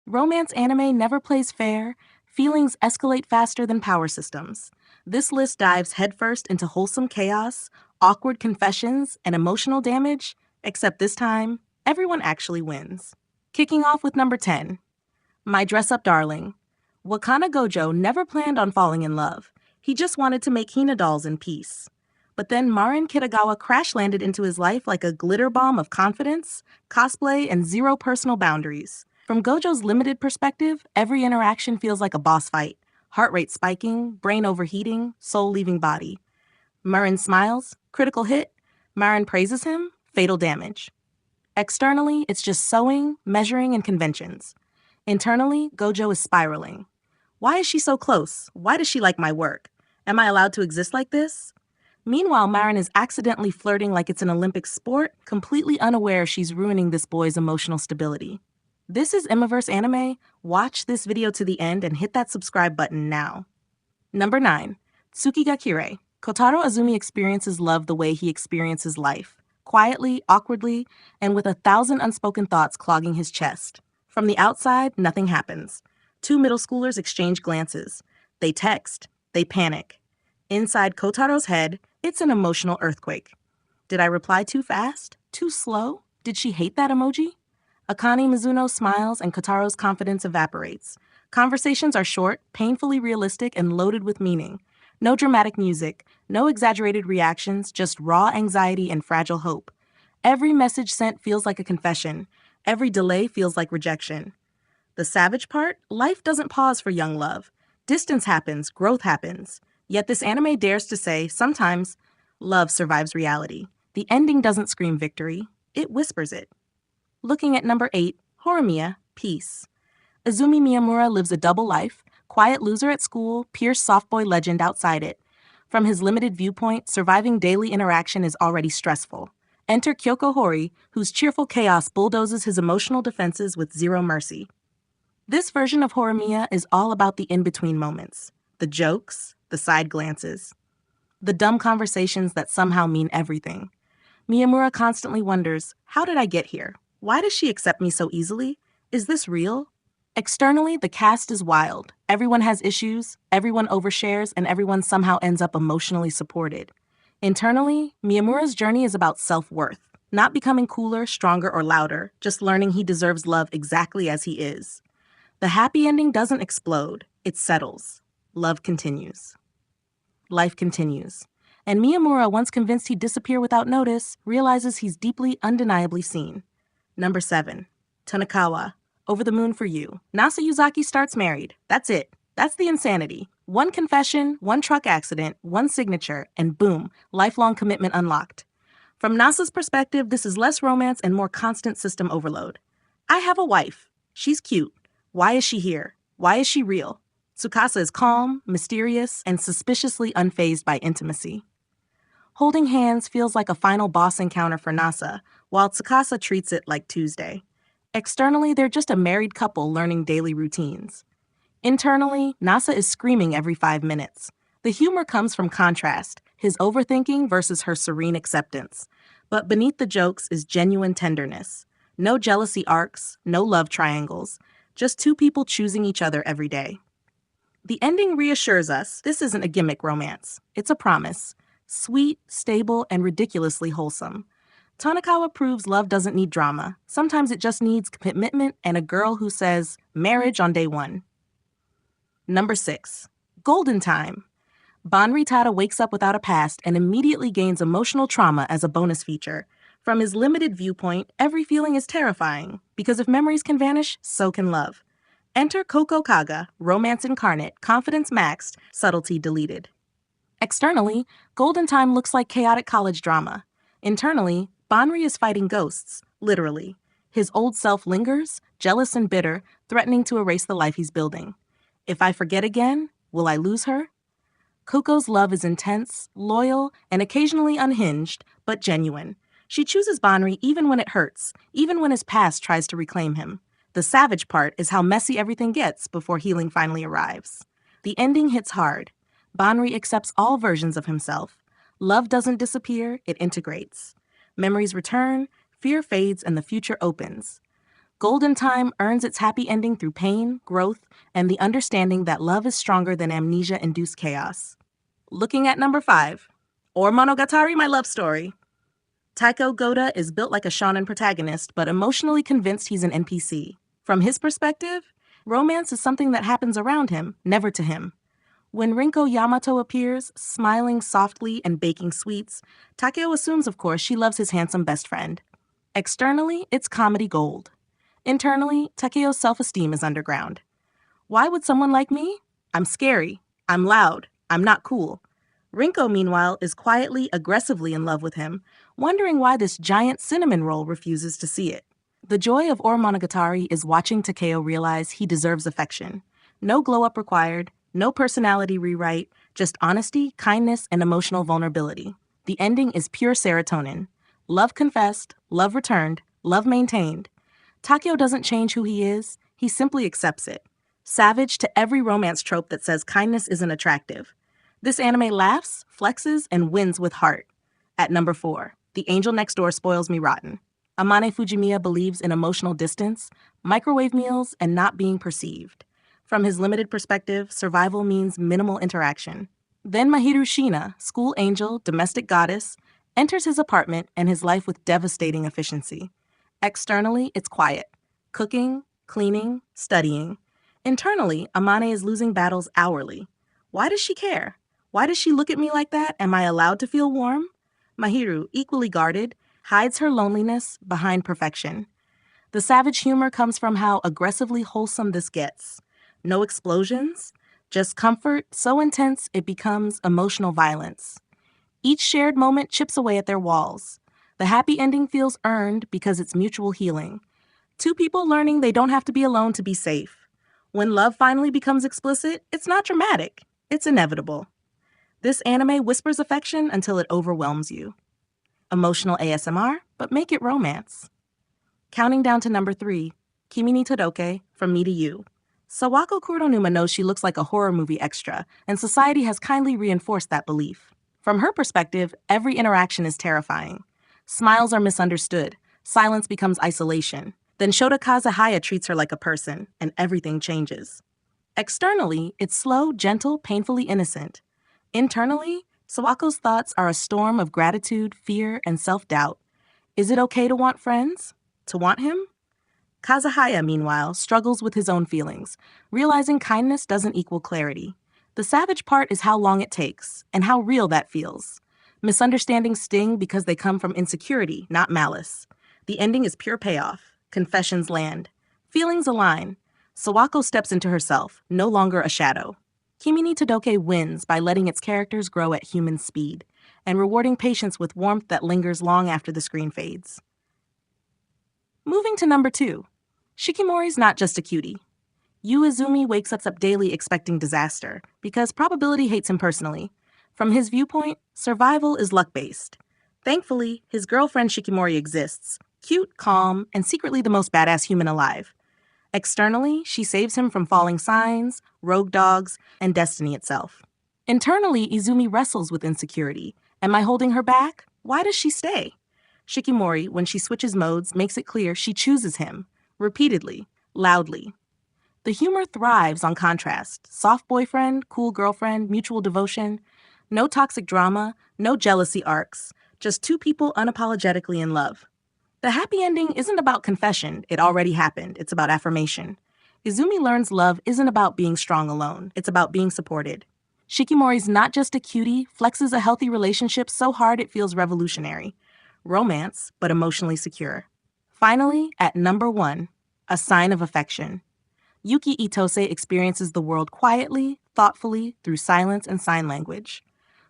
Romance anime never plays fair, feelings escalate faster than power systems. This list dives headfirst into wholesome chaos, awkward confessions, and emotional damage, except this time, everyone actually wins. Kicking off with number 10, My Dress Up Darling. Wakana Gojo never planned on falling in love. He just wanted to make Hina dolls in peace. But then Marin Kitagawa crash-landed into his life like a glitter bomb of confidence, cosplay, and zero personal boundaries. From Gojo's limited perspective, every interaction feels like a boss fight. Heart rate spiking, brain overheating, soul leaving body. Marin smiles, critical hit. Marin praises him, fatal damage. Externally, it's just sewing, measuring, and conventions. Internally, Gojo is spiraling. Why is she so close? Why does she like my work? Am I allowed to exist like this? Meanwhile, Marin is accidentally flirting like it's an Olympic sport, completely unaware she's ruining this boy's emotional stability. This is Imiverse Anime. Watch this video to the end and hit that subscribe button now. Number 9. Tsukigakure. Kotaro Azumi experiences love the way he experiences life. Quietly, awkwardly, and with 1,000 unspoken thoughts clogging his chest. From the outside, nothing happens. Two middle schoolers exchange glances. They text. They panic. Inside Kotaro's head, it's an emotional earthquake. Did I reply too fast? Too slow? Did she hate that emoji? Akane Mizuno smiles and Kotaro's confidence evaporates. Conversations are short, painfully realistic, and loaded with meaning. No dramatic music, no exaggerated reactions, just raw anxiety and fragile hope. Every message sent feels like a confession. Every delay feels like rejection. The savage part? Life doesn't pause for young love. Distance happens, growth happens. Yet this anime dares to say, sometimes, love survives reality. The ending doesn't scream victory, it whispers it. Looking at number 8, Horimiya, Peace. Azumi Miyamura lives a double life, quiet loser at school, Pierce softboy legend outside it. From his limited viewpoint, surviving daily interaction is already stressful. Enter Kyoko Hori, whose cheerful chaos bulldozes his emotional defenses with zero mercy. This version of Horimiya is all about the in-between moments. The jokes, the side glances, the dumb conversations that somehow mean everything. Miyamura constantly wonders, how did I get here? Why does she accept me so easily? Is this real? Externally, the cast is wild. Everyone has issues, everyone overshares, and everyone somehow ends up emotionally supported. Internally, Miyamura's journey is about self-worth. Not becoming cooler, stronger, or louder, just learning he deserves love exactly as he is. The happy ending doesn't explode, it settles. Love continues. Life continues. And Miyamura, once convinced he'd disappear without notice, realizes he's deeply, undeniably seen. Number 7. Tanakawa. Over the Moon for You. Nasa Yuzaki starts married. That's it. That's the insanity. One confession, one truck accident, one signature, and boom, lifelong commitment unlocked. From Nasa's perspective, this is less romance and more constant system overload. I have a wife. She's cute. Why is she here? Why is she real? Tsukasa is calm, mysterious, and suspiciously unfazed by intimacy. Holding hands feels like a final boss encounter for Nasa, while Tsukasa treats it like Tuesday. Externally, they're just a married couple learning daily routines. Internally, Nasa is screaming every 5 minutes. The humor comes from contrast, his overthinking versus her serene acceptance. But beneath the jokes is genuine tenderness. No jealousy arcs, no love triangles, just two people choosing each other every day. The ending reassures us this isn't a gimmick romance. It's a promise. Sweet, stable, and ridiculously wholesome. Tanakawa proves love doesn't need drama. Sometimes it just needs commitment and a girl who says, marriage on day 1. Number 6. Golden Time. Banri Tada wakes up without a past and immediately gains emotional trauma as a bonus feature. From his limited viewpoint, every feeling is terrifying, because if memories can vanish, so can love. Enter Koko Kaga, romance incarnate, confidence maxed, subtlety deleted. Externally, Golden Time looks like chaotic college drama. Internally, Banri is fighting ghosts, literally. His old self lingers, jealous and bitter, threatening to erase the life he's building. If I forget again, will I lose her? Koko's love is intense, loyal, and occasionally unhinged, but genuine. She chooses Banri even when it hurts, even when his past tries to reclaim him. The savage part is how messy everything gets before healing finally arrives. The ending hits hard. Banri accepts all versions of himself. Love doesn't disappear, it integrates. Memories return, fear fades, and the future opens. Golden Time earns its happy ending through pain, growth, and the understanding that love is stronger than amnesia-induced chaos. Looking at number 5, Or Monogatari, My Love Story. Taiko Goda is built like a shonen protagonist, but emotionally convinced he's an NPC. From his perspective, romance is something that happens around him, never to him. When Rinko Yamato appears, smiling softly and baking sweets, Takeo assumes, of course, she loves his handsome best friend. Externally, it's comedy gold. Internally, Takeo's self-esteem is underground. Why would someone like me? I'm scary. I'm loud. I'm not cool. Rinko, meanwhile, is quietly, aggressively in love with him, wondering why this giant cinnamon roll refuses to see it. The joy of Or Monogatari is watching Takeo realize he deserves affection. No glow-up required, no personality rewrite, just honesty, kindness, and emotional vulnerability. The ending is pure serotonin. Love confessed, love returned, love maintained. Takeo doesn't change who he is, he simply accepts it. Savage to every romance trope that says kindness isn't attractive. This anime laughs, flexes, and wins with heart. At number 4, The Angel Next Door Spoils Me Rotten. Amane Fujimiya believes in emotional distance, microwave meals, and not being perceived. From his limited perspective, survival means minimal interaction. Then Mahiru Shina, school angel, domestic goddess, enters his apartment and his life with devastating efficiency. Externally, it's quiet. Cooking, cleaning, studying. Internally, Amane is losing battles hourly. Why does she care? Why does she look at me like that? Am I allowed to feel warm? Mahiru, equally guarded, hides her loneliness behind perfection. The savage humor comes from how aggressively wholesome this gets. No explosions, just comfort so intense it becomes emotional violence. Each shared moment chips away at their walls. The happy ending feels earned because it's mutual healing. Two people learning they don't have to be alone to be safe. When love finally becomes explicit, it's not dramatic, it's inevitable. This anime whispers affection until it overwhelms you. Emotional ASMR, but make it romance. Counting down to number 3, Kimi ni Todoke, From Me to You. Sawako Kuronuma knows she looks like a horror movie extra, and society has kindly reinforced that belief. From her perspective, every interaction is terrifying. Smiles are misunderstood, silence becomes isolation. Then Shota Kazuhaya treats her like a person, and everything changes. Externally, it's slow, gentle, painfully innocent. Internally, Sawako's thoughts are a storm of gratitude, fear, and self-doubt. Is it okay to want friends? To want him? Kazuhaya, meanwhile, struggles with his own feelings, realizing kindness doesn't equal clarity. The savage part is how long it takes, and how real that feels. Misunderstandings sting because they come from insecurity, not malice. The ending is pure payoff. Confessions land. Feelings align. Sawako steps into herself, no longer a shadow. Kimi ni Todoke wins by letting its characters grow at human speed, and rewarding patience with warmth that lingers long after the screen fades. Moving to number 2. Shikimori's not just a cutie. Yu Izumi wakes up daily expecting disaster, because probability hates him personally. From his viewpoint, survival is luck-based. Thankfully, his girlfriend Shikimori exists, cute, calm, and secretly the most badass human alive. Externally, she saves him from falling signs, rogue dogs, and destiny itself. Internally, Izumi wrestles with insecurity. Am I holding her back? Why does she stay? Shikimori, when she switches modes, makes it clear she chooses him, repeatedly, loudly. The humor thrives on contrast. Soft boyfriend, cool girlfriend, mutual devotion. No toxic drama, no jealousy arcs, just two people unapologetically in love. The happy ending isn't about confession, it already happened, it's about affirmation. Izumi learns love isn't about being strong alone, it's about being supported. Shikimori's not just a cutie, flexes a healthy relationship so hard it feels revolutionary. Romance, but emotionally secure. Finally, at number 1, A Sign of Affection. Yuki Itose experiences the world quietly, thoughtfully, through silence and sign language.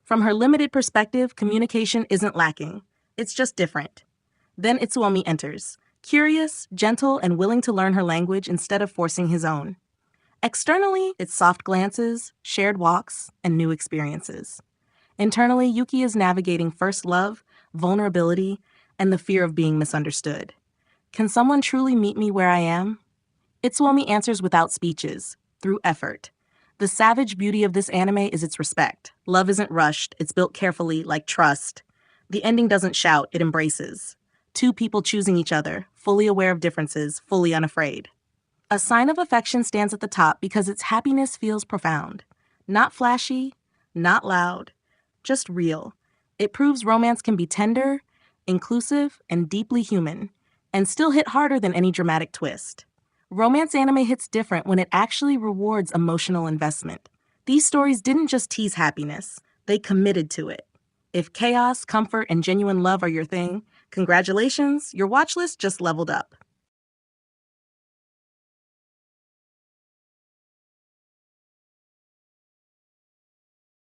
From her limited perspective, communication isn't lacking. It's just different. Then Itsuomi enters, curious, gentle, and willing to learn her language instead of forcing his own. Externally, it's soft glances, shared walks, and new experiences. Internally, Yuki is navigating first love, vulnerability, and the fear of being misunderstood. Can someone truly meet me where I am? Itsuomi answers without speeches, through effort. The savage beauty of this anime is its respect. Love isn't rushed, it's built carefully, like trust. The ending doesn't shout, it embraces. two people choosing each other, fully aware of differences, fully unafraid. A Sign of Affection stands at the top because its happiness feels profound. Not flashy, not loud, just real. It proves romance can be tender, inclusive, and deeply human, and still hit harder than any dramatic twist. Romance anime hits different when it actually rewards emotional investment. These stories didn't just tease happiness, they committed to it. If chaos, comfort, and genuine love are your thing, congratulations, your watch list just leveled up.